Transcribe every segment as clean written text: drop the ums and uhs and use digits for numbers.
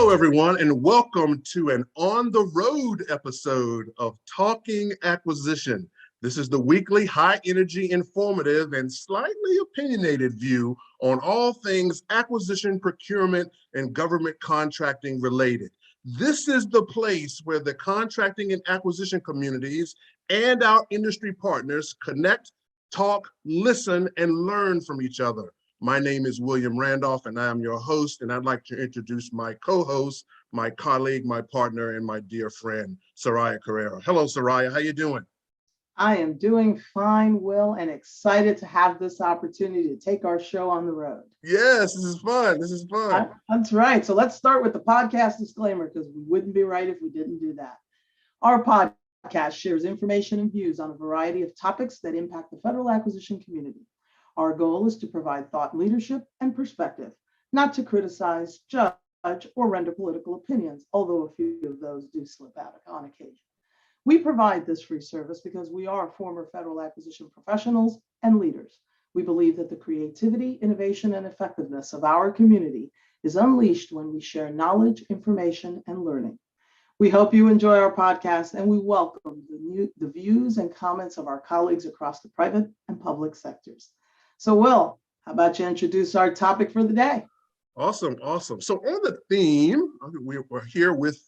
Hello, everyone, and welcome to an on-the-road episode of Talking Acquisition. This is the weekly high-energy, informative, and slightly opinionated view on all things acquisition, procurement, and government contracting related. This is the place where the contracting and acquisition communities and our industry partners connect, talk, listen, and learn from each other. My name is William Randolph, and I am your host, and I'd like to introduce my co-host, my colleague, my partner, and my dear friend, Soraya Carrera. Hello, Soraya. How you doing? I am doing fine, Will, and excited to have this opportunity to take our show on the road. Yes, this is fun. This is fun. That's right. So let's start with the podcast disclaimer, because we wouldn't be right if we didn't do that. Our podcast shares information and views on a variety of topics that impact the federal acquisition community. Our goal is to provide thought leadership and perspective, not to criticize, judge, or render political opinions, although a few of those do slip out on occasion. We provide this free service because we are former federal acquisition professionals and leaders. We believe that the creativity, innovation, and effectiveness of our community is unleashed when we share knowledge, information, and learning. We hope you enjoy our podcast, and we welcome the views and comments of our colleagues across the private and public sectors. So, Will, how about you introduce our topic for the day? Awesome. So on the theme, we're here with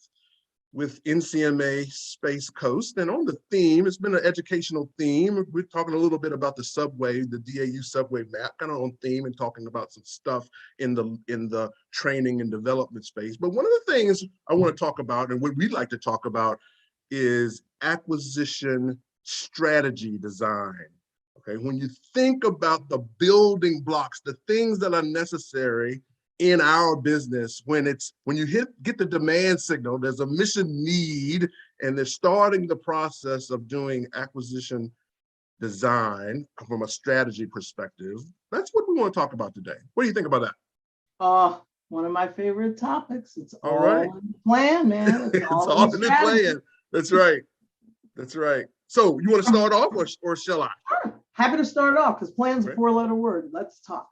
NCMA Space Coast, and on the theme, it's been an educational theme. We're talking a little bit about the subway, the DAU subway map, kind of on theme, and talking about some stuff in the training and development space. But one of the things I want to talk about, and what we'd like to talk about, is acquisition strategy design. Okay, when you think about the building blocks, the things that are necessary in our business, when you get the demand signal, there's a mission need, and they're starting the process of doing acquisition design from a strategy perspective. That's what we want to talk about today. What do you think about that? One of my favorite topics. It's all right. In the plan, man. It's all in the plan. That's right. That's right. So you want to start off, or shall I? Sure. Happy to start off, because plan's a four-letter word. Let's talk.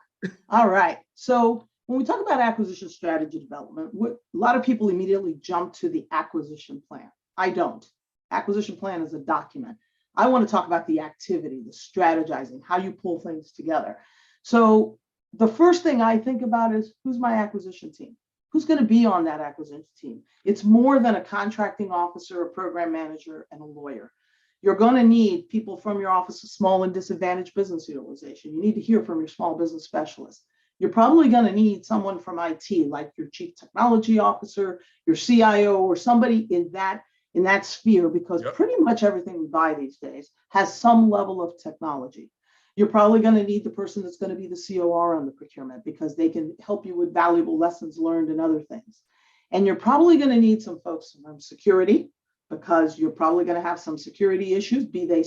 All right. So when we talk about acquisition strategy development, a lot of people immediately jump to the acquisition plan. I don't. Acquisition plan is a document. I want to talk about the activity, the strategizing, how you pull things together. So the first thing I think about is, who's my acquisition team? Who's going to be on that acquisition team? It's more than a contracting officer, a program manager, and a lawyer. You're going to need people from your Office of Small and Disadvantaged Business Utilization. You need to hear from your small business specialist. You're probably going to need someone from IT, like your chief technology officer, your CIO, or somebody in that sphere, because pretty much everything we buy these days has some level of technology. You're probably going to need the person that's going to be the COR on the procurement, because they can help you with valuable lessons learned and other things. And you're probably going to need some folks from security, because you're probably going to have some security issues, be they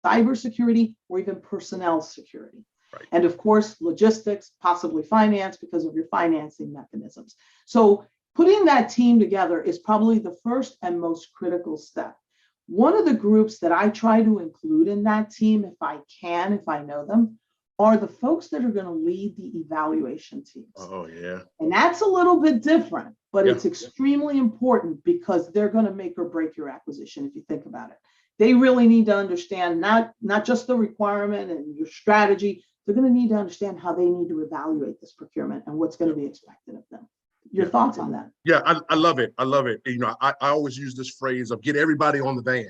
cybersecurity or even personnel security. Right. And of course, logistics, possibly finance, because of your financing mechanisms. So putting that team together is probably the first and most critical step. One of the groups that I try to include in that team, if I know them, are the folks that are going to lead the evaluation teams. Oh, yeah. And that's a little bit different, but it's extremely important, because they're going to make or break your acquisition, if you think about it. They really need to understand not just the requirement and your strategy. They're going to need to understand how they need to evaluate this procurement and what's going to be expected of them. Your thoughts on that? Yeah, I love it. I love it. You know, I always use this phrase of get everybody on the van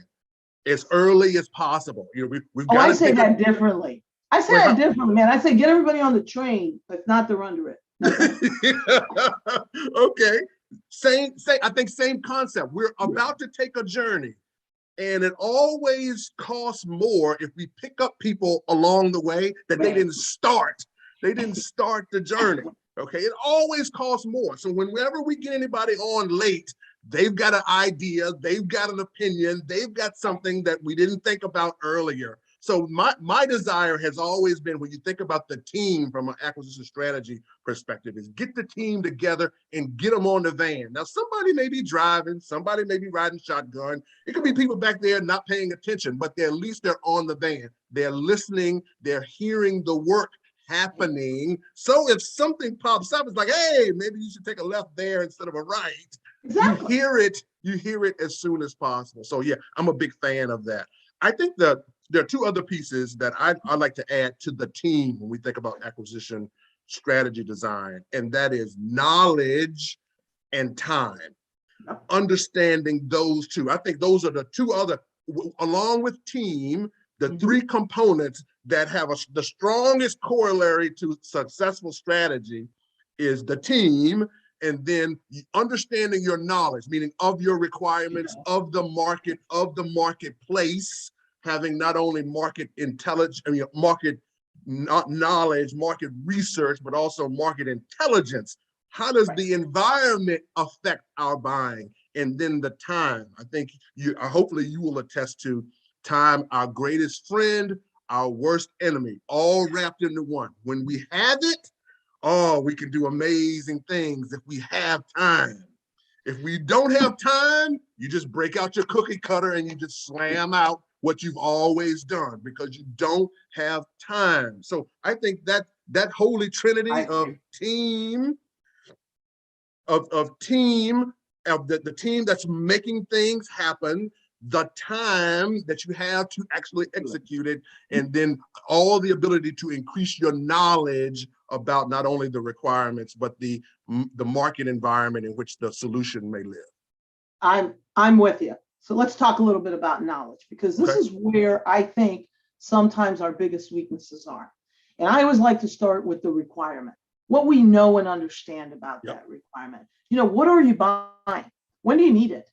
as early as possible. You know, we've got. I say that differently. I say that differently, man. I say get everybody on the train, but not they're under it. Okay. I think same concept. We're about to take a journey, and it always costs more if we pick up people along the way that they didn't start. They didn't start the journey. Okay. It always costs more. So whenever we get anybody on late, they've got an idea, they've got an opinion, they've got something that we didn't think about earlier. So my desire has always been, when you think about the team from an acquisition strategy perspective, is get the team together and get them on the van. Now, somebody may be driving, somebody may be riding shotgun. It could be people back there not paying attention, but at least they're on the van. They're listening, they're hearing the work happening. So if something pops up, it's like, hey, maybe you should take a left there instead of a right. Exactly. You hear it as soon as possible. So yeah, I'm a big fan of that. I think that there are two other pieces that I'd like to add to the team when we think about acquisition strategy design, and that is knowledge and time. Yep. Understanding those two. I think those are the two other, along with team, the three components that have the strongest corollary to successful strategy is the team, and then understanding your knowledge, meaning of your requirements, of the market, of the marketplace, having not only market intelligence, market knowledge, market research, but also market intelligence. How does the environment affect our buying? And then the time. I think hopefully you will attest to time, our greatest friend, our worst enemy, all wrapped into one. When we have it, oh, we can do amazing things if we have time. If we don't have time, you just break out your cookie cutter and you just slam out what you've always done because you don't have time. So I think that holy trinity of team, of the team that's making things happen, the time that you have to actually execute it, and then all the ability to increase your knowledge about not only the requirements, but the market environment in which the solution may live. I'm with you. So let's talk a little bit about knowledge, because this is where I think sometimes our biggest weaknesses are. And I always like to start with the requirement, what we know and understand about that requirement. What are you buying? When do you need it?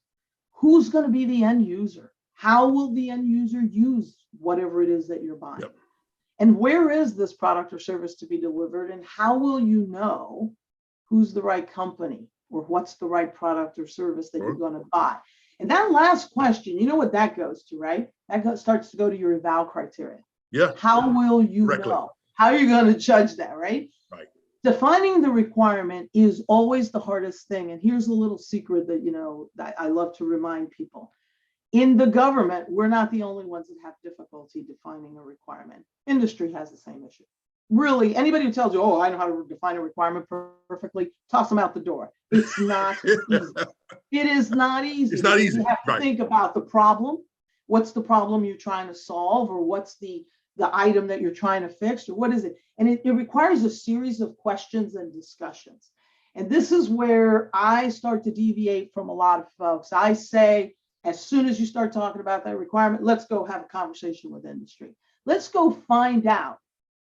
Who's going to be the end user? How will the end user use whatever it is that you're buying? And where is this product or service to be delivered? And how will you know who's the right company or what's the right product or service that you're going to buy? And that last question, you know what that goes to, right? That starts to go to your eval criteria. How will you know? How are you going to judge that, right? Defining the requirement is always the hardest thing. And here's a little secret that I love to remind people. In the government, we're not the only ones that have difficulty defining a requirement. Industry has the same issue. Really, anybody who tells you, oh, I know how to define a requirement perfectly, toss them out the door. It's not easy. It is not easy. It's not easy. You have to think about the problem. What's the problem you're trying to solve, or what's the item that you're trying to fix, or what is it? And it requires a series of questions and discussions. And this is where I start to deviate from a lot of folks. I say, as soon as you start talking about that requirement, let's go have a conversation with industry. Let's go find out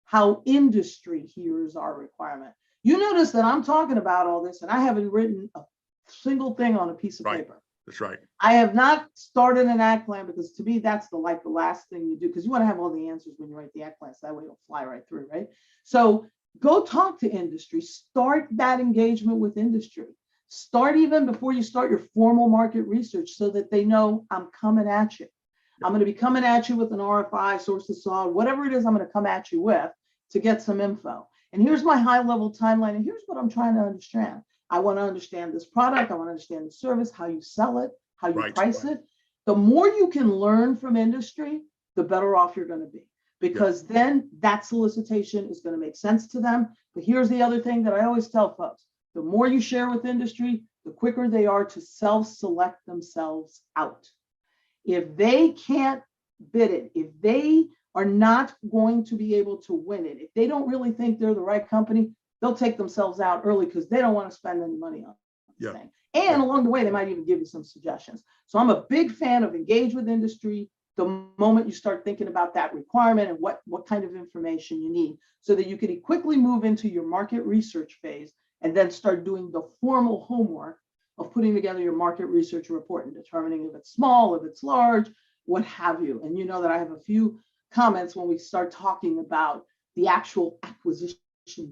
how industry hears our requirement. You notice that I'm talking about all this and I haven't written a single thing on a piece of paper. That's right. I have not started an act plan, because to me, that's the last thing you do, because you want to have all the answers when you write the act plan, so that way it'll fly right through, right? So go talk to industry, start that engagement with industry. Start even before you start your formal market research, so that they know I'm coming at you. I'm going to be coming at you with an RFI, source to solve, whatever it is I'm going to come at you with to get some info. And here's my high level timeline. And here's what I'm trying to understand. I want to understand this product. I want to understand the service, how you sell it, how you price it. The more you can learn from industry, the better off you're going to be, because then that solicitation is going to make sense to them. But here's the other thing that I always tell folks. The more you share with industry, the quicker they are to self-select themselves out. If they can't bid it, if they are not going to be able to win it, if they don't really think they're the right company, they'll take themselves out early because they don't want to spend any money on this thing. And along the way, they might even give you some suggestions. So I'm a big fan of engage with industry the moment you start thinking about that requirement and what kind of information you need, so that you can quickly move into your market research phase and then start doing the formal homework of putting together your market research report and determining if it's small, if it's large, what have you. And you know that I have a few comments when we start talking about the actual acquisition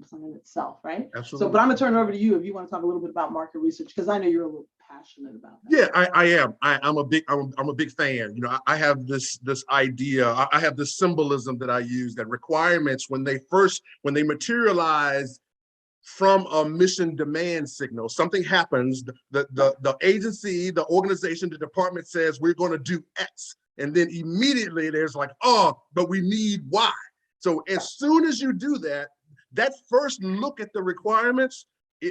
plan itself, right? Absolutely. So, but I'm gonna turn it over to you if you want to talk a little bit about market research, because I know you're a little passionate about that. Yeah, I am. I'm a big fan. I have this idea. I have this symbolism that I use, that requirements, when they materialize from a mission demand signal, something happens, the agency, the organization, the department says we're going to do X, and then immediately there's like, oh, but we need Y. So as soon as you do that, that first look at the requirements,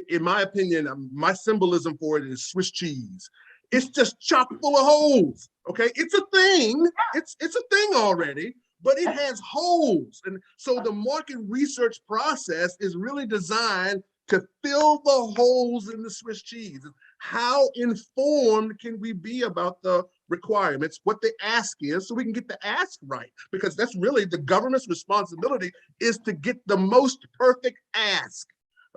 in my opinion, my symbolism for it is Swiss cheese. It's just chock full of holes. Okay, it's a thing. It's a thing already, but it has holes. And so the market research process is really designed to fill the holes in the Swiss cheese. How informed can we be about the requirements, what the ask is, so we can get the ask right? Because that's really the government's responsibility, is to get the most perfect ask,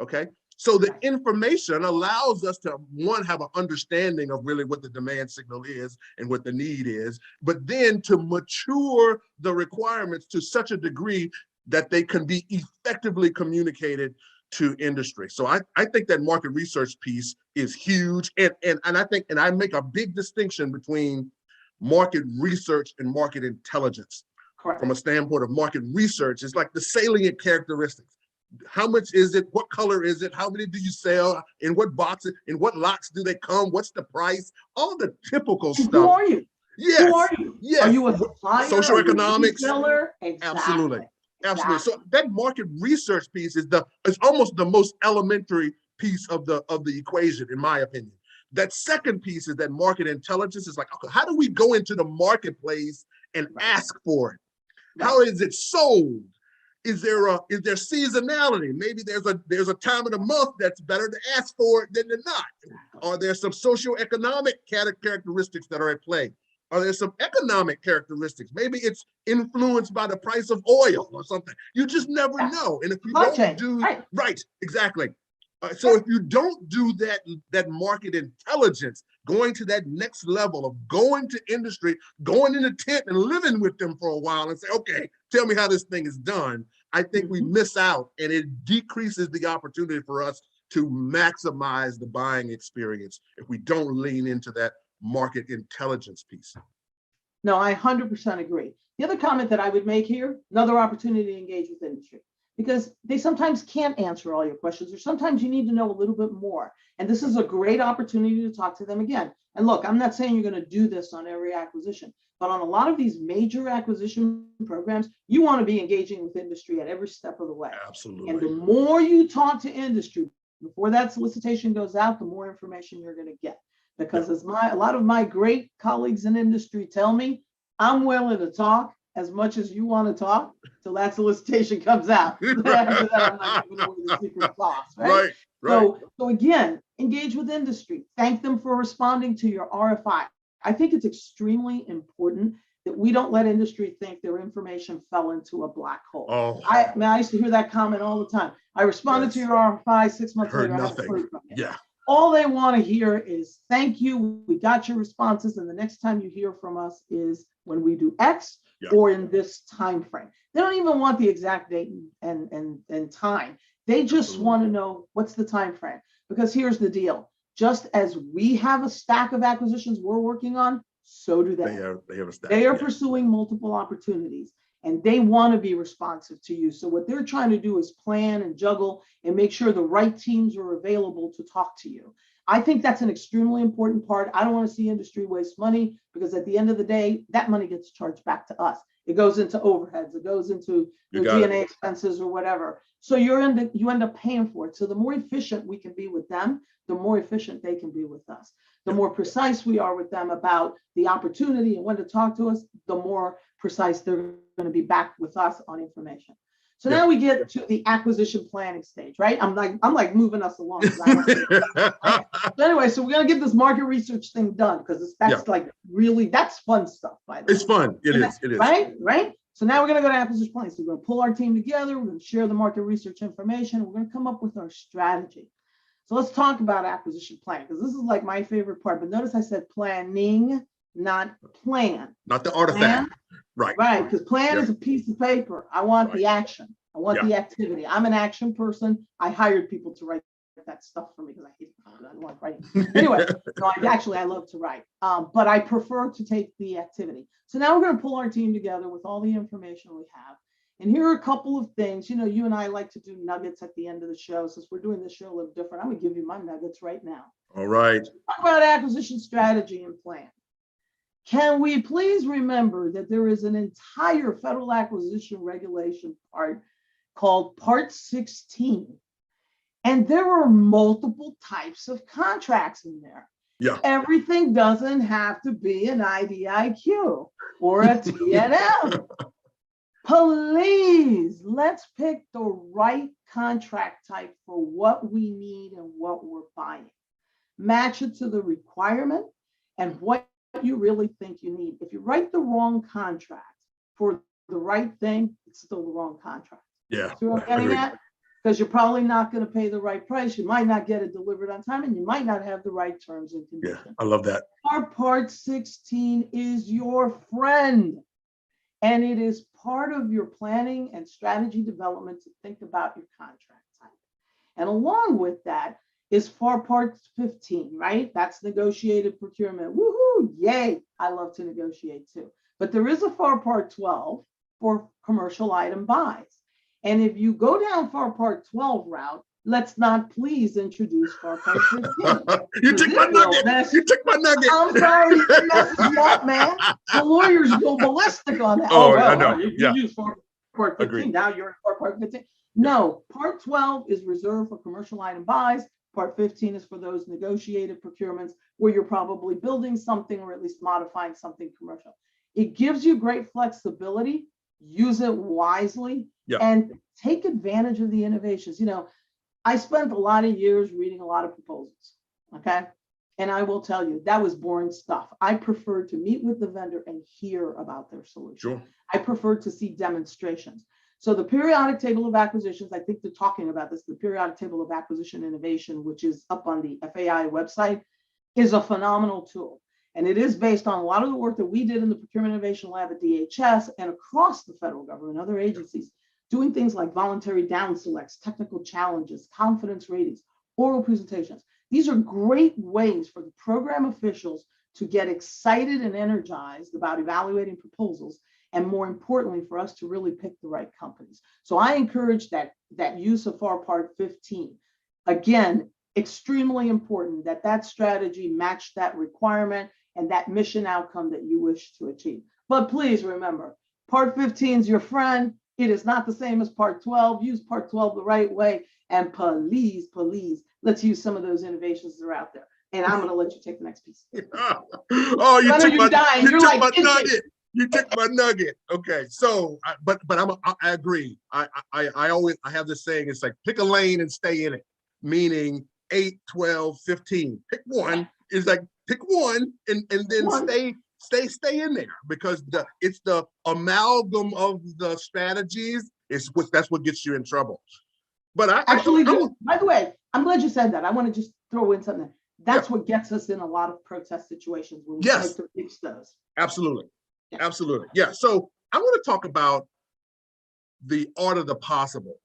okay? So the information allows us to, one, have an understanding of really what the demand signal is and what the need is, but then to mature the requirements to such a degree that they can be effectively communicated to industry. So I think that market research piece is huge. And I make a big distinction between market research and market intelligence. Correct. From a standpoint of market research, it's like the salient characteristics. How much is it? What color is it? How many do you sell? In what boxes? In what lots do they come? What's the price? All the typical stuff. Who are you? Yes. Who are you? Yes. Are you a supplier? Socioeconomics. Exactly. Absolutely. Absolutely. Exactly. So that market research piece is almost the most elementary piece of the equation, in my opinion. That second piece is that market intelligence is like, okay, how do we go into the marketplace and ask for it? How is it sold? Is there seasonality? Maybe there's a time of the month that's better to ask for it than to not. Are there some socioeconomic characteristics that are at play? Are there some economic characteristics? Maybe it's influenced by the price of oil or something. You just never know. And if you don't do right, exactly. So if you don't do that market intelligence, going to that next level of going to industry, going in a tent and living with them for a while and say, okay, tell me how this thing is done, I think we miss out, and it decreases the opportunity for us to maximize the buying experience if we don't lean into that market intelligence piece. No, I 100% agree. The other comment that I would make here, another opportunity to engage with industry, because they sometimes can't answer all your questions, or sometimes you need to know a little bit more. And this is a great opportunity to talk to them again. And look, I'm not saying you're going to do this on every acquisition, but on a lot of these major acquisition programs, you want to be engaging with industry at every step of the way. Absolutely. And the more you talk to industry before that solicitation goes out, the more information you're going to get. Because as a lot of my great colleagues in industry tell me, I'm willing to talk as much as you want to talk till that solicitation comes out. After that, I'm not giving away the secret sauce, right? So again, engage with industry. Thank them for responding to your RFI. I think it's extremely important that we don't let industry think their information fell into a black hole. Oh. I used to hear that comment all the time. I responded to your RFI 6 months later. I haven't heard from you. All they want to hear is thank you, we got your responses, and the next time you hear from us is when we do X or in this time frame. They don't even want the exact date and time. They just want to know what's the time frame. Because here's the deal. Just as we have a stack of acquisitions we're working on, so do they. They have a stack. They are pursuing multiple opportunities, and they want to be responsive to you. So what they're trying to do is plan and juggle and make sure the right teams are available to talk to you. I think that's an extremely important part. I don't want to see industry waste money, because at the end of the day, that money gets charged back to us. It goes into overheads, it goes into the G&A expenses or whatever. So you end up paying for it. So the more efficient we can be with them, the more efficient they can be with us. The more precise we are with them about the opportunity and when to talk to us, the more precise they're going to be back with us on information. So now we get to the acquisition planning stage, right? I'm like moving us along. So anyway, so we're going to get this market research thing done, because that's like really, that's fun stuff, by the way. It's fun. It is. Right? So now we're going to go to acquisition planning. So we're going to pull our team together. We're going to share the market research information. We're going to come up with our strategy. So let's talk about acquisition planning, because this is like my favorite part. But notice I said planning, not plan. Not the artifact. Right. Because plan is a piece of paper. I want the action. I want the activity. I'm an action person. I hired people to write that stuff for me because I hate it. I don't like writing. Anyway, no, I love to write. But I prefer to take the activity. So now we're going to pull our team together with all the information we have. And here are a couple of things. You know, you and I like to do nuggets at the end of the show. Since we're doing this show a little different, I'm going to give you my nuggets right now. All right. Talk about acquisition strategy and plan. Can we please remember that there is an entire federal acquisition regulation part called Part 16, and there are multiple types of contracts in there. Yeah. Everything doesn't have to be an IDIQ or a TNM. Please, let's pick the right contract type for what we need and what we're buying. Match it to the requirement and what you really think you need. If you write the wrong contract for the right thing, it's still the wrong contract. Yeah. See what I'm getting at? Because you're probably not going to pay the right price. You might not get it delivered on time, and you might not have the right terms and conditions. Yeah, I love that. Our Part 16 is your friend. And it is part of your planning and strategy development to think about your contract type. And along with that is FAR Part 15, right? That's negotiated procurement. Woohoo, yay. I love to negotiate too. But there is a FAR Part 12 for commercial item buys. And if you go down FAR Part 12 route, let's not please introduce FAR Part 15. You took my nugget. You took my nugget. I'm sorry, you messed me up, man. The lawyers go ballistic on that. Oh, well, I know. You use FAR Part 15. Agreed. Now you're in FAR Part 15. No, Part 12 is reserved for commercial item buys. Part 15 is for those negotiated procurements where you're probably building something or at least modifying something commercial. It gives you great flexibility. Use it wisely and take advantage of the innovations. You know, I spent a lot of years reading a lot of proposals, okay? And I will tell you, that was boring stuff. I preferred to meet with the vendor and hear about their solution. Sure. I preferred to see demonstrations. So the periodic table of acquisitions, I think they're talking about this, the periodic table of acquisition innovation, which is up on the FAI website, is a phenomenal tool. And it is based on a lot of the work that we did in the Procurement Innovation Lab at DHS and across the federal government, other agencies, doing things like voluntary down selects, technical challenges, confidence ratings, oral presentations. These are great ways for the program officials to get excited and energized about evaluating proposals, and more importantly, for us to really pick the right companies. So I encourage that use of FAR Part 15. Again, extremely important that that strategy match that requirement and that mission outcome that you wish to achieve. But please remember, Part 15 is your friend. It is not the same as Part 12. Use Part 12 the right way. And please, let's use some of those innovations that are out there. And I'm going to let you take the next piece. Oh, you took my nugget. You took my nugget. Okay, so, but I agree. I have this saying. It's like pick a lane and stay in it. Meaning 8, 12, 15. Pick one. It's like pick one and then stay in there, because it's the amalgam of the strategies. That's what gets you in trouble. But by the way, I'm glad you said that. I want to just throw in something. That's what gets us in a lot of protest situations when we try to fix those. Absolutely. Absolutely. Yeah. So I want to talk about the art of the possible.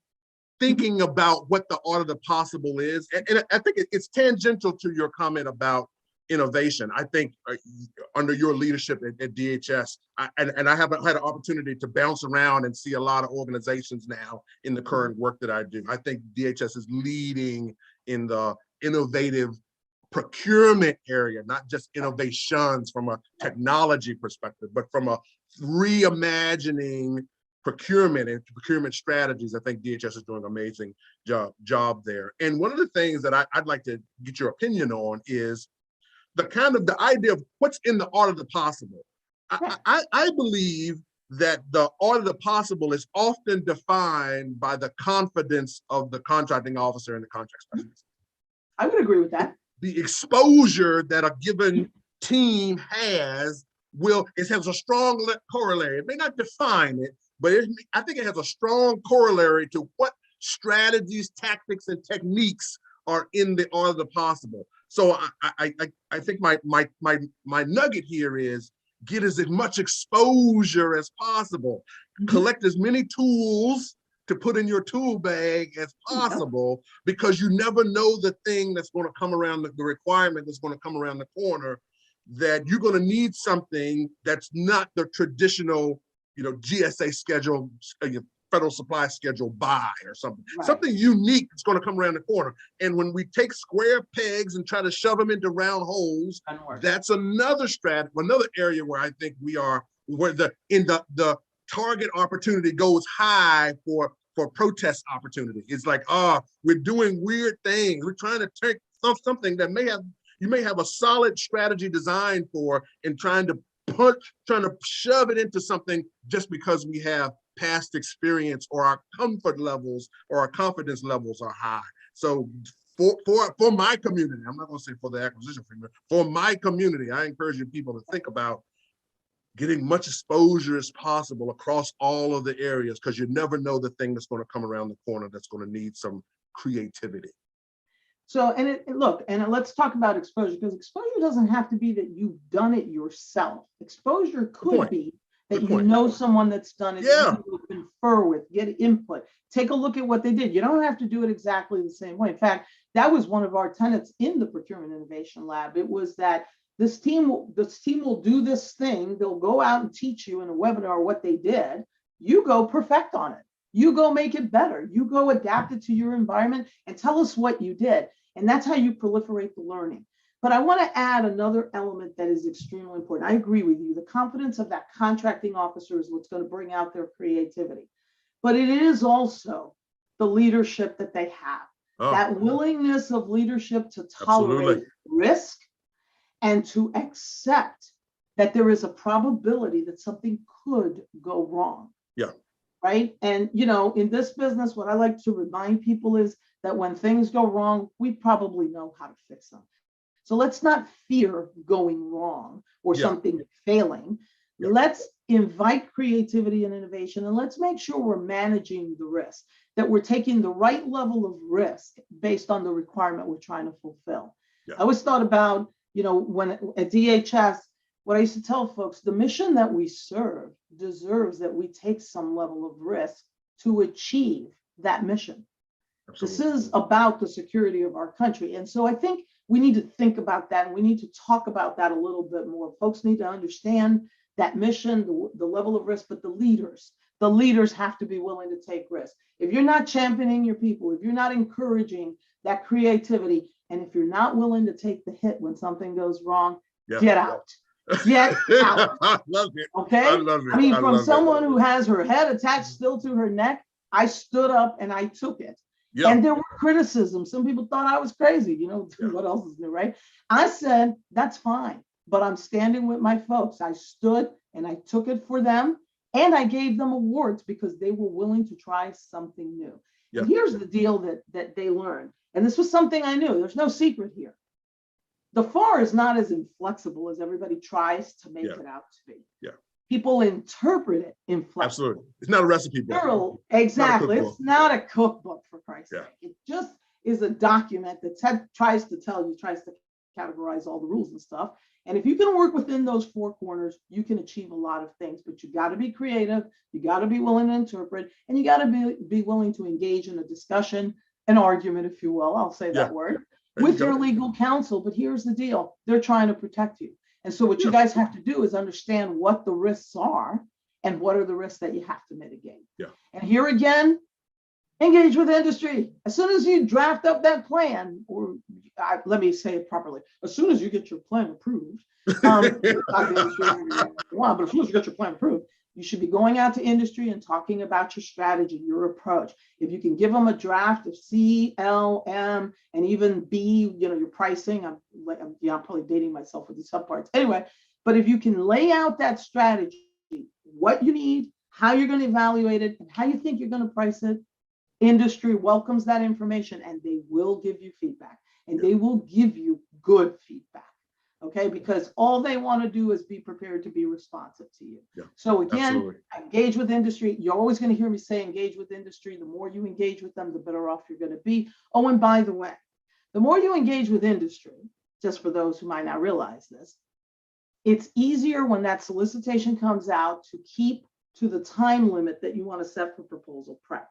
Thinking about what the art of the possible is. And I think it's tangential to your comment about innovation. I think under your leadership at DHS, and I haven't had an opportunity to bounce around and see a lot of organizations now in the current work that I do. I think DHS is leading in the innovative procurement area, not just innovations from a technology perspective, but from a reimagining procurement and procurement strategies. I think DHS is doing an amazing job there. And one of the things that I'd like to get your opinion on is the idea of what's in the art of the possible. I believe that the art of the possible is often defined by the confidence of the contracting officer and the contract specialist. I would agree with that. The exposure that a given team has has a strong corollary. It may not define it, but I think it has a strong corollary to what strategies, tactics, and techniques are in the art of the possible. So I think my nugget here is get as much exposure as possible, collect as many tools to put in your tool bag as possible, because you never know the thing that's going to come around, the requirement that's going to come around the corner, that you're going to need something that's not the traditional, GSA schedule, Federal Supply Schedule by or something. Right. Something unique that's going to come around the corner. And when we take square pegs and try to shove them into round holes, that's another another area where I think where the target opportunity goes high for protest opportunity. It's like, we're doing weird things. We're trying to take something that you may have a solid strategy designed for, and trying to shove it into something just because we have past experience, or our comfort levels or our confidence levels are high. So for my community, I'm not going to say for the acquisition framework, for my community, I encourage you people to think about getting much exposure as possible across all of the areas, because you never know the thing that's going to come around the corner that's going to need some creativity. So, and let's talk about exposure, because exposure doesn't have to be that you've done it yourself. Exposure could be that you know someone that's done it, yeah, you can confer with, get input, take a look at what they did. You don't have to do it exactly the same way. In fact, that was one of our tenets in the Procurement Innovation Lab. It was that this team will do this thing. They'll go out and teach you in a webinar what they did. You go perfect on it. You go make it better. You go adapt it to your environment and tell us what you did. And that's how you proliferate the learning. But I want to add another element that is extremely important. I agree with you. The confidence of that contracting officer is what's going to bring out their creativity. But it is also the leadership that they have. That willingness of leadership to tolerate risk and to accept that there is a probability that something could go wrong. Yeah. Right. And, in this business, what I like to remind people is that when things go wrong, we probably know how to fix them. So let's not fear going wrong or something failing. Yeah. Let's invite creativity and innovation, and let's make sure we're managing the risk, that we're taking the right level of risk based on the requirement we're trying to fulfill. Yeah. I always thought about, when at DHS, what I used to tell folks, the mission that we serve deserves that we take some level of risk to achieve that mission. Absolutely. This is about the security of our country. And so I think we need to think about that, and we need to talk about that a little bit more. Folks need to understand that mission, the level of risk, but the leaders have to be willing to take risks. If you're not championing your people, if you're not encouraging that creativity, and if you're not willing to take the hit when something goes wrong, get out. Get out. I love it. Okay. I love it. I mean, from someone who has her head attached still to her neck, I stood up and I took it. Yeah. And there were criticisms. Some people thought I was crazy. What else is new, right? I said, that's fine, but I'm standing with my folks. I stood and I took it for them, and I gave them awards because they were willing to try something new. Yeah. And here's the deal that they learned. And this was something I knew. There's no secret here. The FAR is not as inflexible as everybody tries to make it out to be. Yeah. People interpret it inflexible. Absolutely. It's not a recipe book. Exactly. It's not a cookbook, for Christ's sake. It just is a document that tries to categorize all the rules and stuff. And if you can work within those four corners, you can achieve a lot of things. But you got to be creative. You got to be willing to interpret, and you got to be willing to engage in a discussion, an argument, if you will. I'll say that word. With your legal counsel. But here's the deal. They're trying to protect you. And so what you guys have to do is understand what the risks are and what are the risks that you have to mitigate. Yeah. And here again, engage with industry. As soon as you draft up that plan, or let me say it properly, as soon as you get your plan approved, but as soon as you get your plan approved, you should be going out to industry and talking about your strategy, your approach. If you can give them a draft of C, L, M, and even B, your pricing. I'm probably dating myself with these subparts. Anyway, but if you can lay out that strategy, what you need, how you're going to evaluate it, and how you think you're going to price it, industry welcomes that information, and they will give you feedback, and they will give you good feedback. Okay, because all they want to do is be prepared to be responsive to you. Yeah, so again, engage with industry. You're always going to hear me say engage with industry. The more you engage with them, the better off you're going to be. Oh, and by the way, the more you engage with industry, just for those who might not realize this, it's easier when that solicitation comes out to keep to the time limit that you want to set for proposal prep.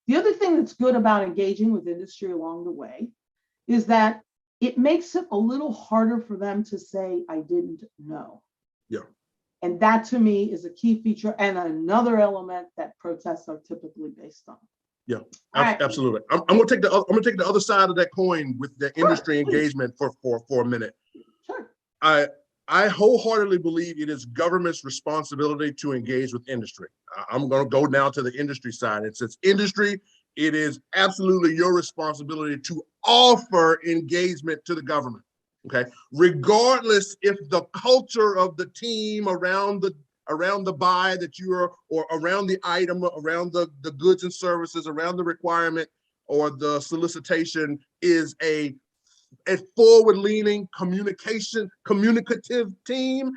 The other thing that's good about engaging with industry along the way is that it makes it a little harder for them to say, I didn't know. Yeah. And that to me is a key feature and another element that protests are typically based on. Yeah, Right. absolutely. I'm gonna take the other side of that coin with the industry engagement for a minute. Sure. I wholeheartedly believe it is government's responsibility to engage with industry. I'm going to go now to the industry side. It says industry, it is absolutely your responsibility to offer engagement to the government. Okay, regardless if the culture of the team around the buy that you are, or around the item, around the goods and services, around the requirement or the solicitation is a forward-leaning communicative team,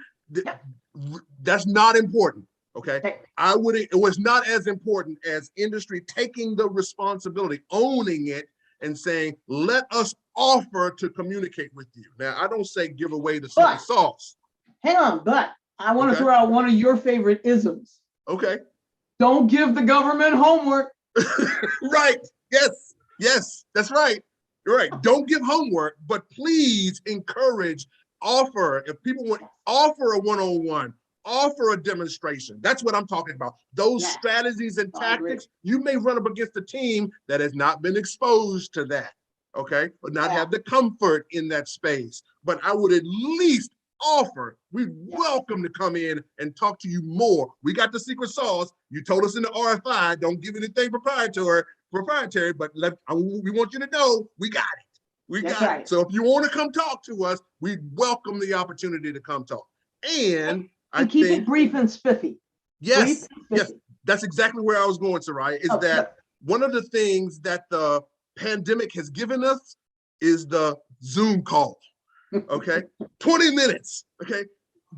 that's not important. Okay. It was not as important as industry taking the responsibility, owning it, and saying, let us offer to communicate with you. Now, I don't say give away the secret sauce. Hang on, but I want to throw out one of your favorite isms. Okay. Don't give the government homework. Right. Yes, that's right. You're right. Don't give homework, but please encourage, offer. If people want, offer a one-on-one, offer a demonstration. That's what I'm talking about. Those strategies and tactics, you may run up against a team that has not been exposed to that, okay? But not have the comfort in that space. But I would at least offer, we welcome to come in and talk to you more. We got the secret sauce. You told us in the RFI, don't give anything proprietary, but we want you to know we got it. We got it. So if you want to come talk to us, we welcome the opportunity to come talk. And I keep think, it brief and spiffy. Yes, that's exactly where I was going, Soraya, is that one of the things that the pandemic has given us is the Zoom call. Okay, 20 minutes. Okay,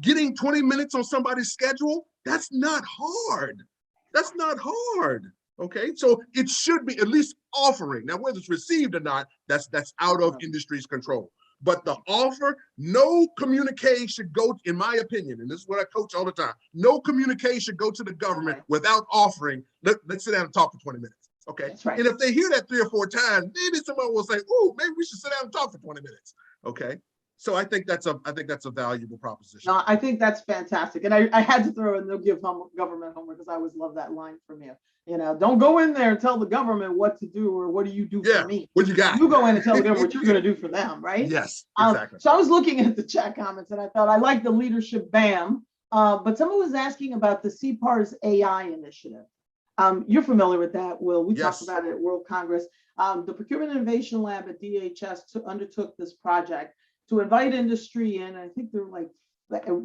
getting 20 minutes on somebody's schedule, that's not hard. That's not hard. Okay, so it should be at least offering. Now, whether it's received or not, that's out of industry's control. But the offer, no communication should go, in my opinion, and this is what I coach all the time, no communication should go to the government without offering, let's sit down and talk for 20 minutes. Okay, and if they hear that 3 or 4 times, maybe someone will say, oh, maybe we should sit down and talk for 20 minutes. Okay. So I think that's a valuable proposition. No, I think that's fantastic. And I had to throw in, they'll give government homework, because I always love that line from you. You know, don't go in there and tell the government what to do, or what do you do for me? What you got? You go in and tell the government what you're going to do for them, right? Yes, exactly. So I was looking at the chat comments and I thought I like the leadership BAM, but someone was asking about the CPAR's AI initiative. You're familiar with that, Will. We talked about it at World Congress. The Procurement Innovation Lab at DHS undertook this project to invite industry in. I think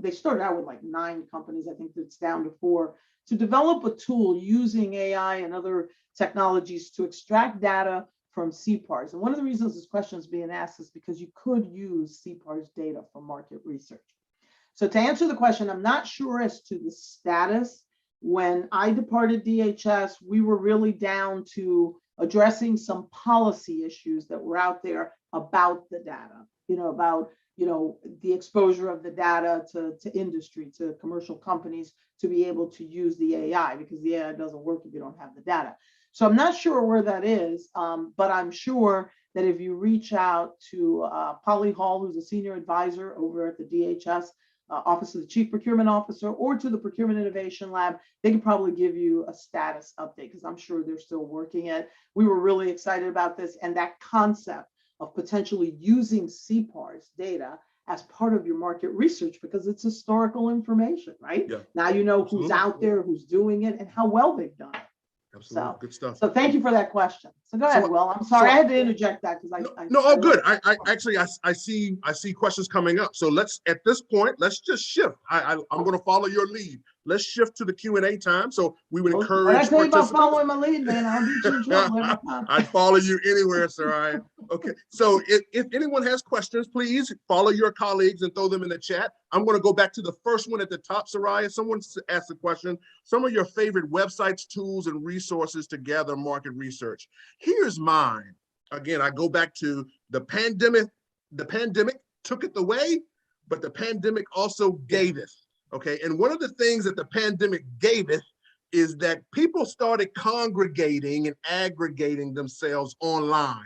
they started out with like 9 companies. I think it's down to 4, to develop a tool using AI and other technologies to extract data from CPARs. And one of the reasons this question is being asked is because you could use CPARs data for market research. So to answer the question, I'm not sure as to the status. When I departed DHS, we were really down to addressing some policy issues that were out there about the data, about the exposure of the data to industry, to commercial companies, to be able to use the AI, because the AI doesn't work if you don't have the data. So I'm not sure where that is, but I'm sure that if you reach out to Polly Hall, who's a senior advisor over at the DHS Office of the Chief Procurement Officer, or to the Procurement Innovation Lab, they can probably give you a status update, because I'm sure they're still working it. We were really excited about this, and that concept of potentially using CPAR's data as part of your market research, because it's historical information, right? Now you know who's out there, who's doing it, and how well they've done it. Absolutely. Good stuff. So thank you for that question. So go ahead, Will. I'm sorry, I had to interject that because all good. I actually see questions coming up. So at this point, let's just shift. I'm going to follow your lead. Let's shift to the Q&A time. So we would encourage. When I tell you about following my lead, man, I'll beat you in trouble. I'd follow you anywhere, Soraya. Okay. So if anyone has questions, please follow your colleagues and throw them in the chat. I'm going to go back to the first one at the top, Soraya. Someone asked a question. Some of your favorite websites, tools, and resources to gather market research. Here's mine. Again, I go back to the pandemic. The pandemic took it away, but the pandemic also gave it. Okay. And one of the things that the pandemic gave it is that people started congregating and aggregating themselves online.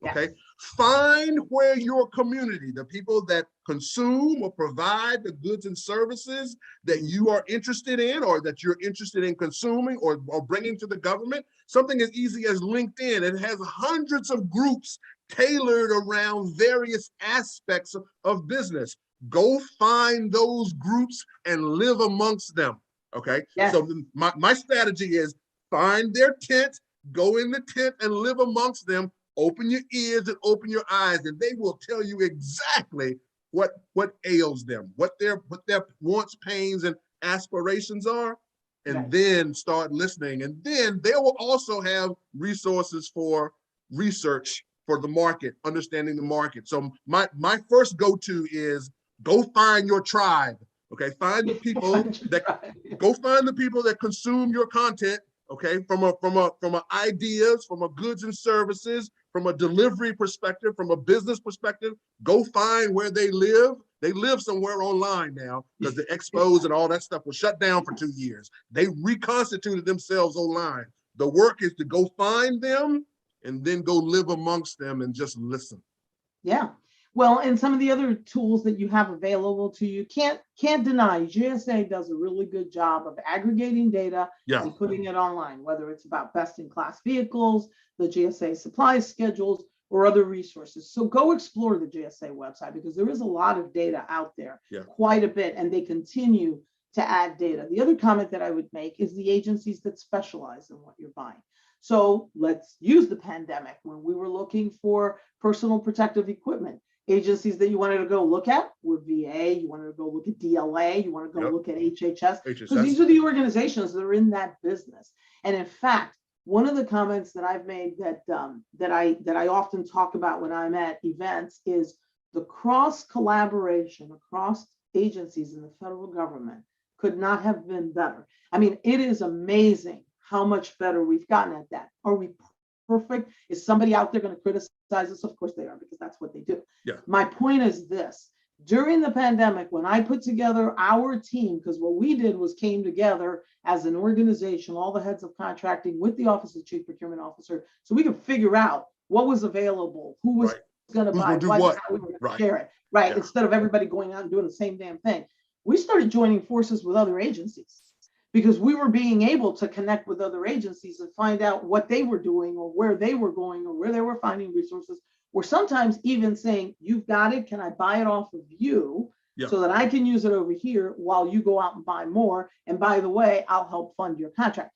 Okay, Yes. find where your community, the people that consume or provide the goods and services that you are interested in, or that you're interested in consuming or bringing to the government. Something as easy as LinkedIn, it has hundreds of groups tailored around various aspects of business. Go find those groups and live amongst them. Okay, Yes. so my strategy is find their tent, go in the tent and live amongst them. Open your ears and open your eyes, and they will tell you exactly what ails them, what their wants, pains, and aspirations are, and Right. then start listening. And then they will also have resources for research for the market, understanding the market. So my first go-to is go find your tribe. Okay, find the people that go find the people that consume your content. Okay, from a ideas, from a goods and services, from a delivery perspective, from a business perspective. Go find where they live. They live somewhere online now because the expos and all that stuff was shut down for 2 years. They reconstituted themselves online. The work is to go find them and then go live amongst them and just listen. Yeah. Well, and some of the other tools that you have available to you, can't deny GSA does a really good job of aggregating data and putting it online, whether it's about best-in-class vehicles, the GSA supply schedules, or other resources. So go explore the GSA website, because there is a lot of data out there, quite a bit, and they continue to add data. The other comment that I would make is the agencies that specialize in what you're buying. So let's use the pandemic when we were looking for personal protective equipment. Agencies that you wanted to go look at were VA, you wanted to go look at DLA, you want to go look at HHS, because these are the organizations that are in that business. And in fact, one of the comments that I've made that I often talk about when I'm at events is the cross collaboration across agencies in the federal government could not have been better. I mean, it is amazing how much better we've gotten at that. Are we perfect? Is somebody out there going to criticize us? Of course they are, because that's what they do. My point is this: during the pandemic, when I put together our team, because what we did was came together as an organization, all the heads of contracting with the Office of Chief Procurement Officer, so we could figure out what was available, who was going to buy what, how we were going to share it, instead of everybody going out and doing the same damn thing. We started joining forces with other agencies, because we were being able to connect with other agencies and find out what they were doing, or where they were going, or where they were finding resources, or sometimes even saying, you've got it, can I buy it off of you so that I can use it over here while you go out and buy more? And by the way, I'll help fund your contract.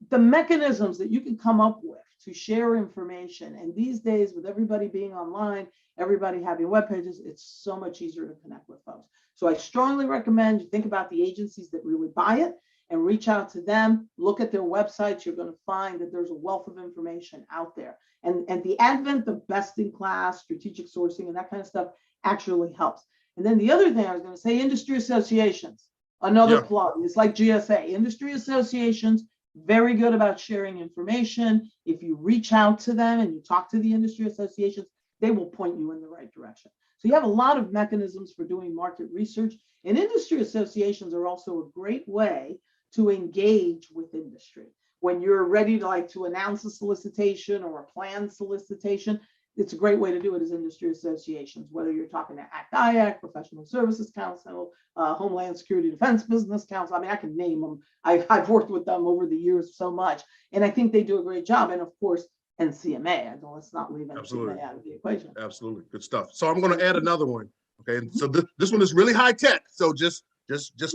The mechanisms that you can come up with to share information, and these days with everybody being online, everybody having web pages, it's so much easier to connect with folks. So I strongly recommend you think about the agencies that really buy it and reach out to them, look at their websites. You're going to find that there's a wealth of information out there. And the advent of best-in-class strategic sourcing and that kind of stuff actually helps. And then the other thing I was going to say, industry associations, another plug. It's like GSA. Industry associations, very good about sharing information. If you reach out to them and you talk to the industry associations, they will point you in the right direction. So you have a lot of mechanisms for doing market research, and industry associations are also a great way to engage with industry. When you're ready to announce a solicitation or a planned solicitation, it's a great way to do it as industry associations, whether you're talking to ACT-IAC, Professional Services Council, Homeland Security Defense Business Council. I mean, I can name them. I've worked with them over the years so much, and I think they do a great job. And of course, NCMA. Let's not leave NCMA out of the equation. Absolutely, good stuff. So I'm going to add another one. Okay, so this one is really high tech. So just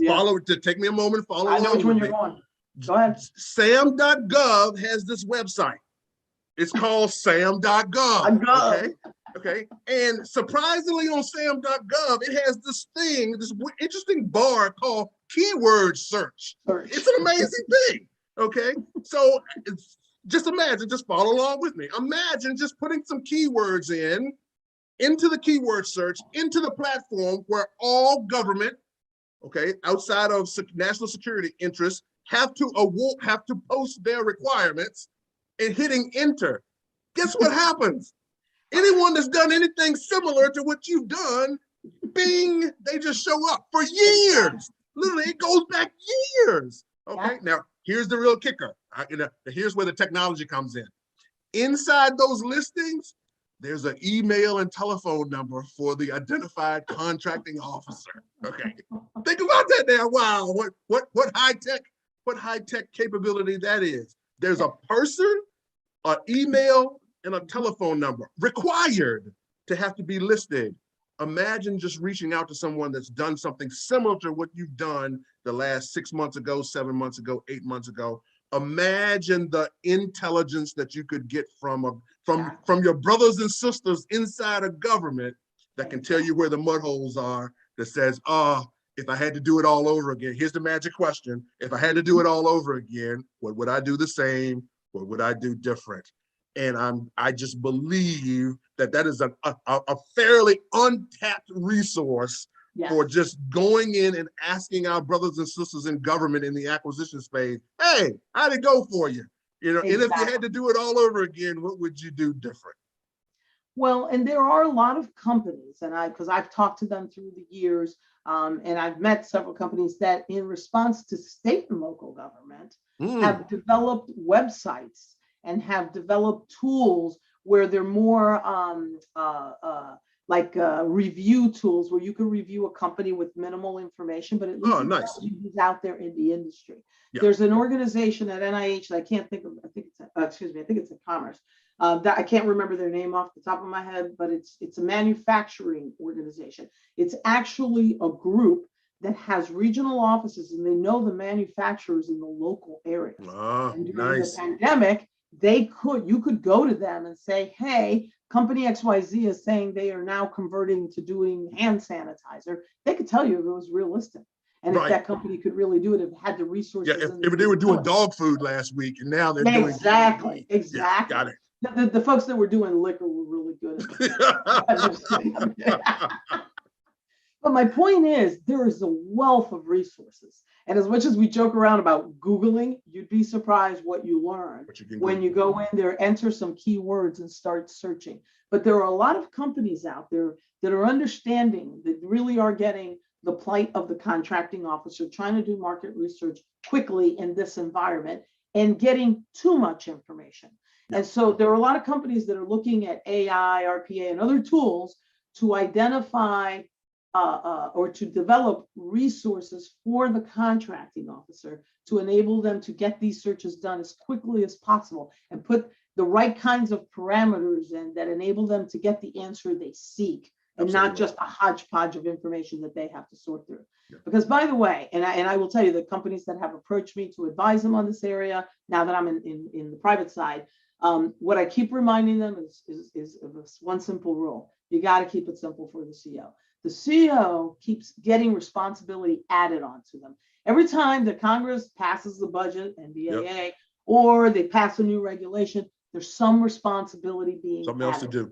follow it. To take me a moment. Follow along. I know which one you're going. Go ahead. SAM.gov has this website. It's called SAM.gov. Okay. And surprisingly, on SAM.gov, it has this interesting bar called keyword search. It's an amazing thing. Okay. So just imagine, just follow along with me. Imagine just putting some keywords into the keyword search, into the platform where all government, outside of national security interests, have to post their requirements, and hitting enter. Guess what happens? Anyone that's done anything similar to what you've done, bing, they just show up for years. Literally, it goes back years. Okay, now here's the real kicker. Here's where the technology comes in. Inside those listings, there's an email and telephone number for the identified contracting officer. Okay, think about that now. Wow, what high tech capability that is. There's a person, an email, and a telephone number required to have to be listed. Imagine just reaching out to someone that's done something similar to what you've done the last 6 months ago, 7 months ago, 8 months ago. Imagine the intelligence that you could get from your brothers and sisters inside a government that can tell you where the mud holes are, that says, if I had to do it all over again, here's the magic question. If I had to do it all over again, what would I do the same? What would I do different? And I just believe that is a fairly untapped resource for just going in and asking our brothers and sisters in government in the acquisition space, hey, how'd it go for you? And if you had to do it all over again, what would you do different? Well, and there are a lot of companies, and because I've talked to them through the years, and I've met several companies that in response to state and local government have developed websites and have developed tools where they're more review tools where you can review a company with minimal information, but at least who's out there in the industry. Yeah. There's an organization at NIH that I can't think of, I think it's at Commerce. That I can't remember their name off the top of my head, but it's a manufacturing organization. It's actually a group that has regional offices, and they know the manufacturers in the local area. And during the pandemic, you could go to them and say, hey, company XYZ is saying they are now converting to doing hand sanitizer. They could tell you if it was realistic. And if that company could really do it, if it had the resources. Yeah, if they were doing dog food last week and now they're doing. Exactly. Yeah, got it. The folks that were doing liquor were really good at it. But my point is, there is a wealth of resources. And as much as we joke around about Googling, you'd be surprised what you learn when you go in there, enter some keywords and start searching. But there are a lot of companies out there that are understanding, that really are getting the plight of the contracting officer, trying to do market research quickly in this environment and getting too much information. And so there are a lot of companies that are looking at AI, RPA, and other tools to identify or to develop resources for the contracting officer to enable them to get these searches done as quickly as possible and put the right kinds of parameters in that enable them to get the answer they seek, and not just a hodgepodge of information that they have to sort through. Yeah. Because by the way, and I will tell you, the companies that have approached me to advise them on this area, now that I'm in the private side, what I keep reminding them is of this one simple rule. You got to keep it simple for the CEO. The CEO keeps getting responsibility added onto them. Every time that Congress passes the budget, NDAA, or they pass a new regulation, there's some responsibility being something else to do.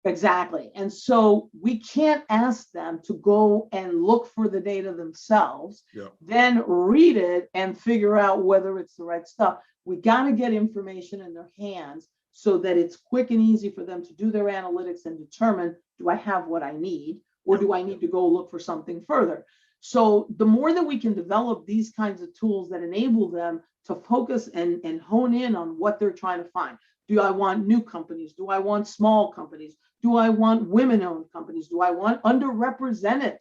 Exactly. And so we can't ask them to go and look for the data themselves, then read it and figure out whether it's the right stuff. We got to get information in their hands so that it's quick and easy for them to do their analytics and determine, do I have what I need, or do I need to go look for something further? So the more that we can develop these kinds of tools that enable them to focus and hone in on what they're trying to find. Do I want new companies? Do I want small companies? Do I want women-owned companies? Do I want underrepresented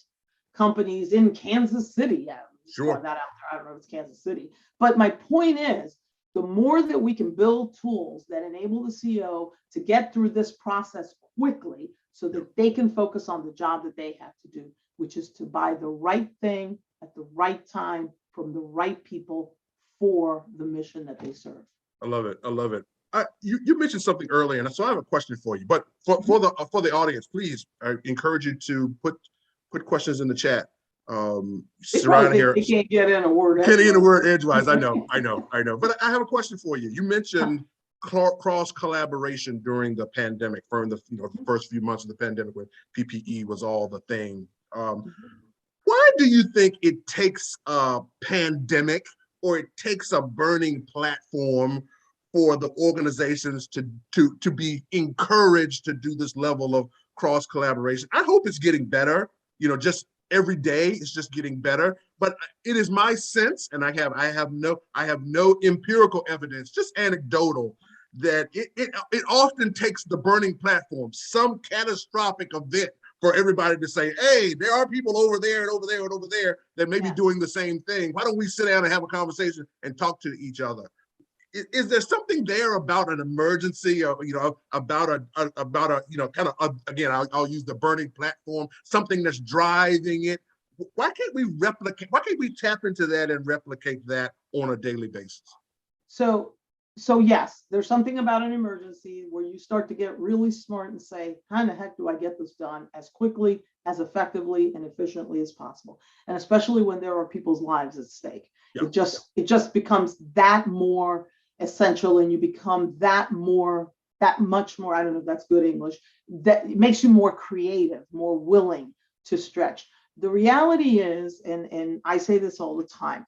companies in Kansas City? Yeah, sure. That out there. I don't know if it's Kansas City. But my point is, the more that we can build tools that enable the CEO to get through this process quickly so that they can focus on the job that they have to do, which is to buy the right thing at the right time from the right people for the mission that they serve. I love it. I love it. You mentioned something earlier, and so I have a question for you. But for the audience, please, I encourage you to put questions in the chat. Surrounding here, you can't get in a word. Can't get in a word edgewise. I know. But I have a question for you. You mentioned cross collaboration during the pandemic, from the first few months of the pandemic when PPE was all the thing. Why do you think it takes a pandemic, or it takes a burning platform for the organizations to be encouraged to do this level of cross collaboration? I hope it's getting better. Just every day it's just getting better. But it is my sense, and I have no empirical evidence, just anecdotal, that it often takes the burning platform, some catastrophic event for everybody to say, hey, there are people over there and over there and over there that may be doing the same thing. Why don't we sit down and have a conversation and talk to each other? Is there something there about an emergency, or about a kind of again, I'll use the burning platform, something that's driving it? Why can't we replicate? Why can't we tap into that and replicate that on a daily basis? So yes, there's something about an emergency where you start to get really smart and say, how the heck do I get this done as quickly, as effectively, and efficiently as possible? And especially when there are people's lives at stake, it just becomes that more essential, and you become that much more, I don't know if that's good English, that it makes you more creative, more willing to stretch. The reality is, and I say this all the time,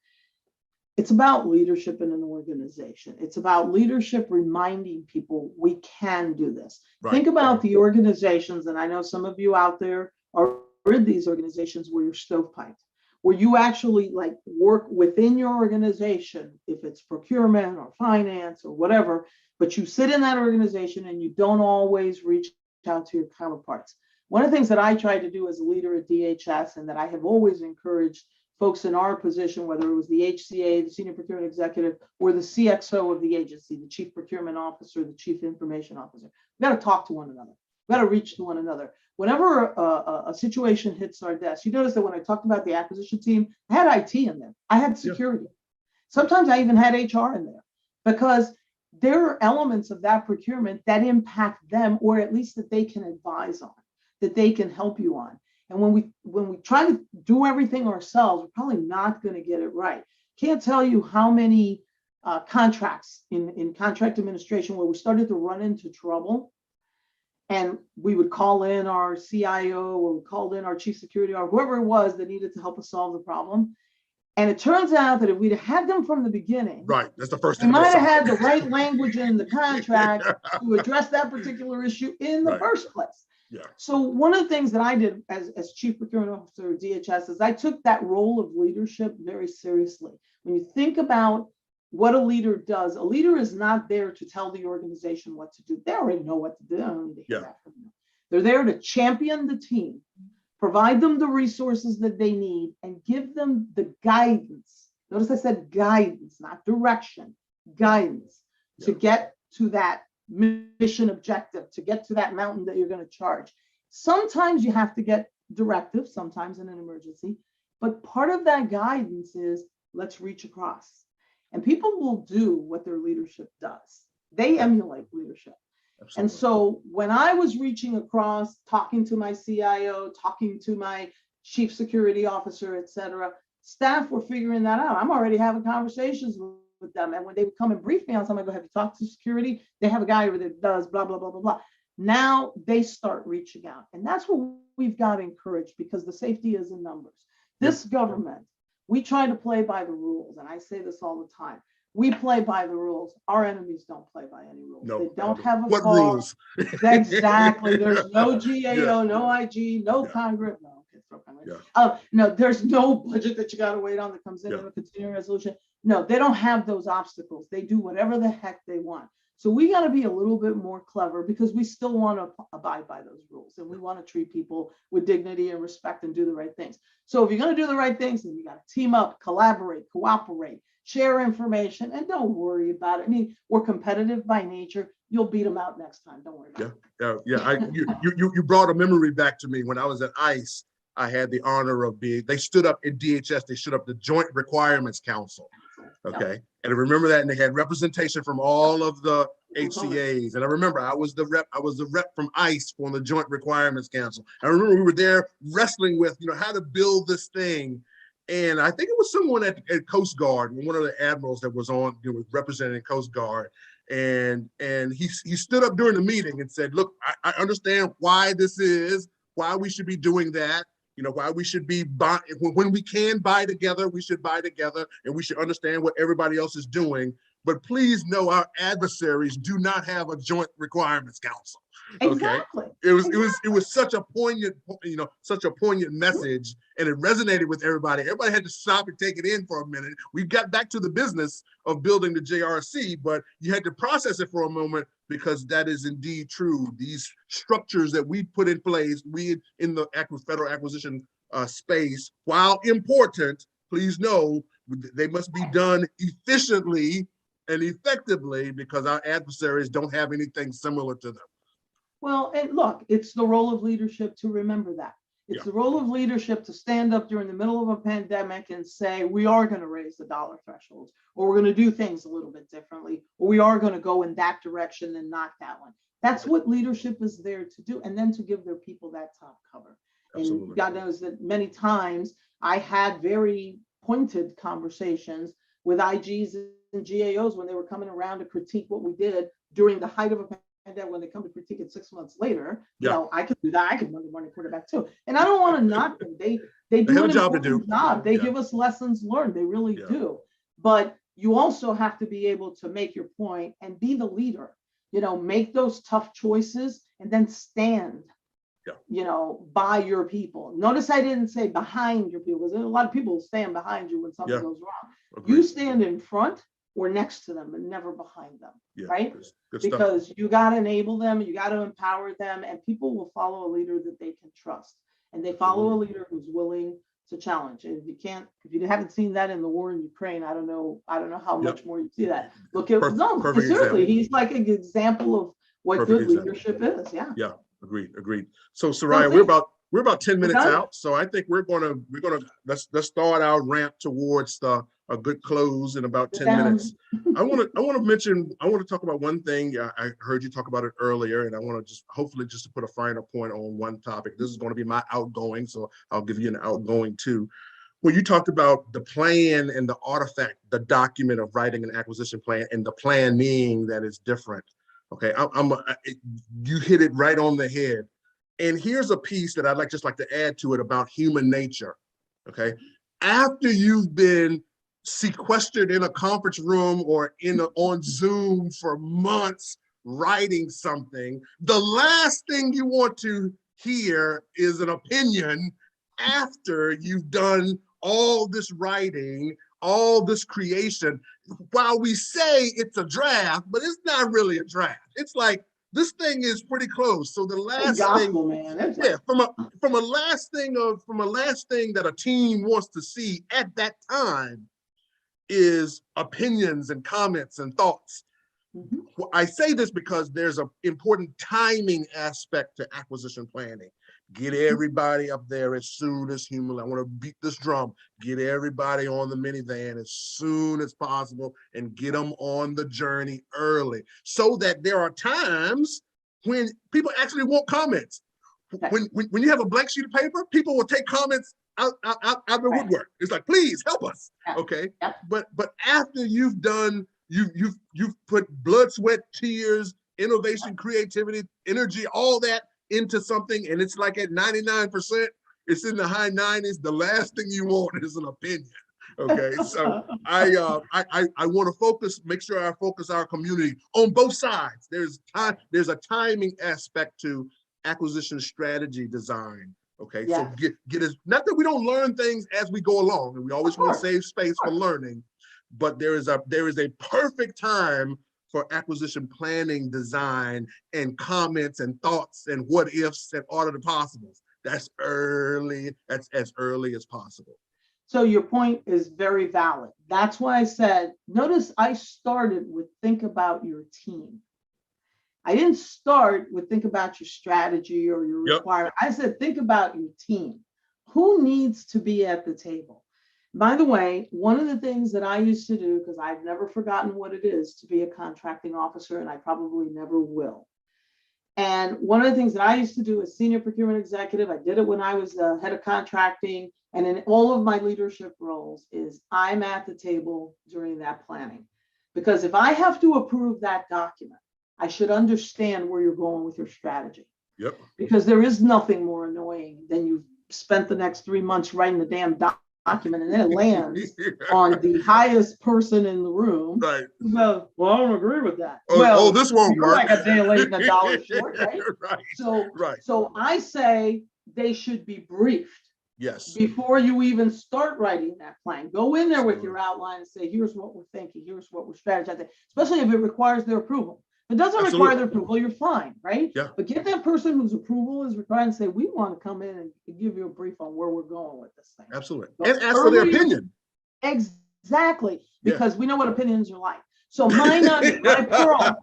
it's about leadership in an organization. It's about leadership reminding people we can do this. Right. Think about the organizations, and I know some of you out there are in these organizations where you're stovepiped, where you actually like work within your organization, if it's procurement or finance or whatever, but you sit in that organization and you don't always reach out to your counterparts. One of the things that I tried to do as a leader at DHS, and that I have always encouraged folks in our position, whether it was the HCA, the Senior Procurement Executive, or the CXO of the agency, the Chief Procurement Officer, the Chief Information Officer, we got to talk to one another. We got to reach to one another. Whenever a situation hits our desk, you notice that when I talked about the acquisition team, I had IT in there. I had security. Sometimes I even had HR in there, because there are elements of that procurement that impact them, or at least that they can advise on, that they can help you on. And when we try to do everything ourselves, we're probably not going to get it right. Can't tell you how many contracts in contract administration where we started to run into trouble, and we would call in our CIO, or we called in our chief security, or whoever it was that needed to help us solve the problem. And it turns out that if we'd had them from the beginning, right, that's the first thing. We might have had the right language in the contract to address that particular issue in the first place. Yeah. So one of the things that I did as Chief Procurement Officer at DHS is I took that role of leadership very seriously. When you think about what a leader does, a leader is not there to tell the organization what to do. They already know what to do. I don't need to hear that from them. They're there to champion the team, provide them the resources that they need, and give them the guidance. Notice I said guidance, not direction, guidance to get to that mission objective, to get to that mountain that you're going to charge. Sometimes you have to get directive, sometimes in an emergency, but part of that guidance is let's reach across. And people will do what their leadership does. They emulate leadership. Absolutely. And so when I was reaching across, talking to my CIO, talking to my chief security officer, et cetera, staff were figuring that out. I'm already having conversations with them. And when they would come and brief me on something, I go, have you talked to security? They have a guy over there that does blah, blah, blah, blah, blah. Now they start reaching out. And that's what we've got to encourage, because the safety is in numbers. This government, we try to play by the rules. And I say this all the time. We play by the rules. Our enemies don't play by any rules. No, they don't have a what rules? Exactly. There's no GAO, no IG, no Congress. No, okay, throw Congress. No, there's no budget that you got to wait on that comes in a continuing resolution. No, they don't have those obstacles. They do whatever the heck they want. So we got to be a little bit more clever, because we still want to abide by those rules, and we want to treat people with dignity and respect and do the right things. So if you're going to do the right things, then you got to team up, collaborate, cooperate, share information, and don't worry about it. I mean, we're competitive by nature. You'll beat them out next time. Don't worry about it. You brought a memory back to me. When I was at ICE, I had the honor of they stood up in DHS, they stood up the Joint Requirements Council. Okay. And I remember that, and they had representation from all of the HCAs. And I remember I was the rep from ICE for the Joint Requirements Council. I remember we were there wrestling with, how to build this thing. And I think it was someone at Coast Guard, one of the admirals that was on, was representing Coast Guard. And he stood up during the meeting and said, look, I understand why this is, why we should be doing that. Why we should be when we can buy together, we should buy together, and we should understand what everybody else is doing. but please know our adversaries do not have a joint requirements council. Okay. Exactly. It was such a poignant, such a poignant message, and it resonated with everybody. Everybody had to stop and take it in for a minute. We got back to the business of building the JRC, but you had to process it for a moment, because that is indeed true. These structures that we put in place, we in the federal acquisition space, while important, please know they must be done efficiently and effectively, because our adversaries don't have anything similar to them. Well, and look, it's the role of leadership to remember that. It's the role of leadership to stand up during the middle of a pandemic and say, we are going to raise the dollar thresholds, or we're going to do things a little bit differently, or we are going to go in that direction and not that one. That's what leadership is there to do, and then to give their people that top cover. Absolutely. And God knows that many times I had very pointed conversations with IGs and GAOs when they were coming around to critique what we did during the height of a pandemic. When they come to critique it 6 months later, you know, I could do that. I could Monday morning quarterback too. And I don't want to knock them. They do an important job. They give us lessons learned. They really do. But you also have to be able to make your point and be the leader. You know, make those tough choices and then stand. You know, by your people. Notice I didn't say behind your people, because a lot of people stand behind you when something goes wrong. Agreed. You stand in front or next to them, and never behind them, right? Good because you got to enable them, you got to empower them, and people will follow a leader that they can trust, and they follow a leader who's willing to challenge. And if you haven't seen that in the war in Ukraine, I don't know how much more you see that. Look at seriously, he's like an example of what good leadership is. Yeah. Agreed. So Soraya, we're about 10 minutes out. So I think we're gonna let's start our ramp towards a good close in about 10 minutes. I want to talk about one thing. I heard you talk about it earlier, and I want to hopefully to put a finer point on one topic. This is going to be my outgoing, so I'll give you an outgoing too. When you talked about the plan and the artifact, the document of writing an acquisition plan, and the planning that is different. Okay, you hit it right on the head. And here's a piece that I'd like to add to it about human nature. Okay, after you've been sequestered in a conference room or on Zoom for months writing something, the last thing you want to hear is an opinion after you've done all this writing, all this creation. While we say it's a draft, but it's not really a draft. It's like, this thing is pretty close. So the last thing, man. From a last thing that a team wants to see at that time is opinions and comments and thoughts. I say this because there's an important timing aspect to acquisition planning. Get everybody up there as soon as humanly. I want to beat this drum. Get everybody on the minivan as soon as possible and get them on the journey early, so that there are times when people actually want comments. When you have a blank sheet of paper, people will take comments out of the woodwork. It's like, please help us. Okay. But after you've done, you've put blood, sweat, tears, innovation, creativity, energy, all that into something, and it's like at 99%, it's in the high 90s. The last thing you want is an opinion. Okay, so I want to make sure I focus our community on both sides. There's a timing aspect to acquisition strategy design. Okay, so get us, not that we don't learn things as we go along, and we always want to save space for learning, but there is a perfect time for acquisition planning, design, and comments and thoughts and what ifs and all of the possibles. That's as early as possible. So your point is very valid. That's why I said, notice I started with think about your team. I didn't start with think about your strategy or your requirement. I said, think about your team. Who needs to be at the table? By the way, one of the things that I used to do, because I've never forgotten what it is to be a contracting officer, and I probably never will. And one of the things that I used to do as senior procurement executive, I did it when I was the head of contracting, and in all of my leadership roles, is I'm at the table during that planning. Because if I have to approve that document, I should understand where you're going with your strategy. Because there is nothing more annoying than you've spent the next 3 months writing the damn document document and then it lands on the highest person in the room, Right. who goes, well, I don't agree with that. Oh, Well, this won't you're work. like a day late and a dollar short, right? Right. So, Right. so I say they should be briefed Yes. before you even start writing that plan. Go in there with Absolutely. your outline and say, here's what we're thinking, here's what we're strategizing, especially if it requires their approval. If it doesn't Absolutely. require their approval, you're fine, right? Yeah. But get that person whose approval is required and say, we want to come in and give you a brief on where we're going with this thing. Absolutely. So And ask for their earlier- opinion. Exactly, Yeah. because we know what opinions are like. So my nugget, my pearl,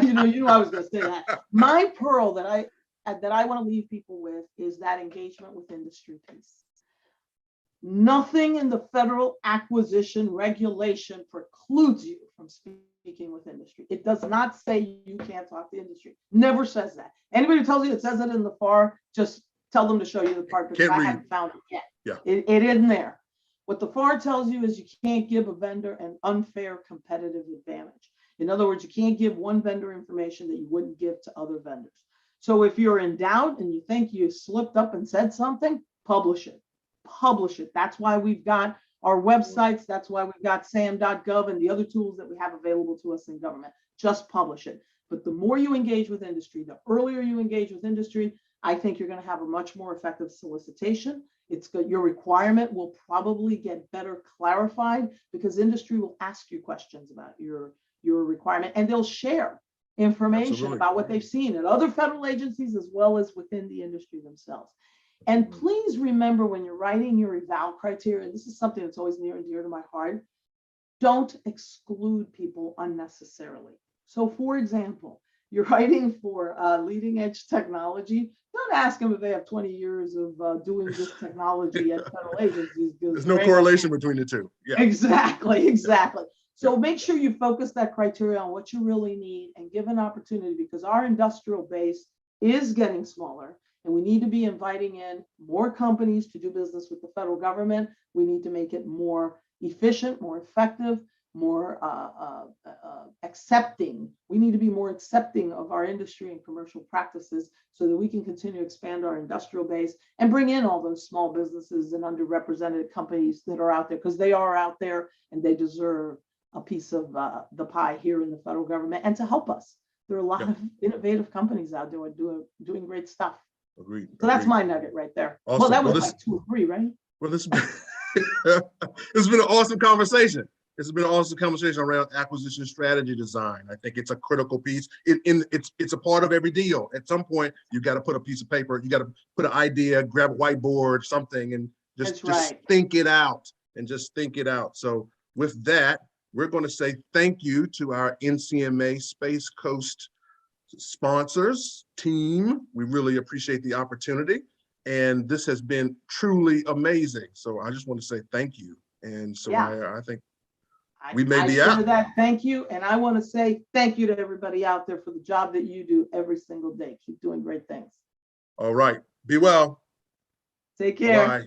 you know I was going to say that. My pearl that I want to leave people with is that engagement with industry piece. Nothing in the federal acquisition regulation precludes you from speaking with industry. It does not say you can't talk to industry. Never says that. Anybody who tells you it says it in the FAR, just tell them to show you the part because I haven't found it yet. Yeah. It isn't there. What the FAR tells you is you can't give a vendor an unfair competitive advantage. In other words, you can't give one vendor information that you wouldn't give to other vendors. So if you're in doubt and you think you slipped up and said something, publish it. Publish it. That's why we've got our websites. That's why we've got sam.gov and the other tools that we have available to us in government. Just publish it. But the more you engage with industry, the earlier you engage with industry, I think you're going to have a much more effective solicitation. It's good. Your requirement will probably get better clarified because industry will ask you questions about your requirement and they'll share information Absolutely. about what they've seen at other federal agencies as well as within the industry themselves. And please remember when you're writing your eval criteria, and this is something that's always near and dear to my heart, don't exclude people unnecessarily. So for example, you're writing for leading edge technology, don't ask them if they have 20 years of doing this technology at federal agencies. There's no correlation between the two. Yeah. Exactly. So make sure you focus that criteria on what you really need and give an opportunity because our industrial base is getting smaller and we need to be inviting in more companies to do business with the federal government. We need to make it more efficient, more effective, more accepting. We need to be more accepting of our industry and commercial practices so that we can continue to expand our industrial base and bring in all those small businesses and underrepresented companies that are out there because they are out there and they deserve a piece of the pie here in the federal government and to help us. There are a lot of innovative companies out there doing great stuff. Agreed. So that's my nugget right there. Awesome. Well, that was like 2 or 3, right? Well, this has been an awesome conversation. This has been an awesome conversation around acquisition strategy design. I think it's a critical piece. It's a part of every deal. At some point, you got to put a piece of paper, you got to put an idea, grab a whiteboard, something, and just think it out and just think it out. So with that, we're going to say thank you to our NCMA Space Coast sponsors, team. We really appreciate the opportunity. And this has been truly amazing. So I just want to say thank you. And so I think we may be out. That thank you. And I want to say thank you to everybody out there for the job that you do every single day. Keep doing great things. All right. Be well. Take care. Bye.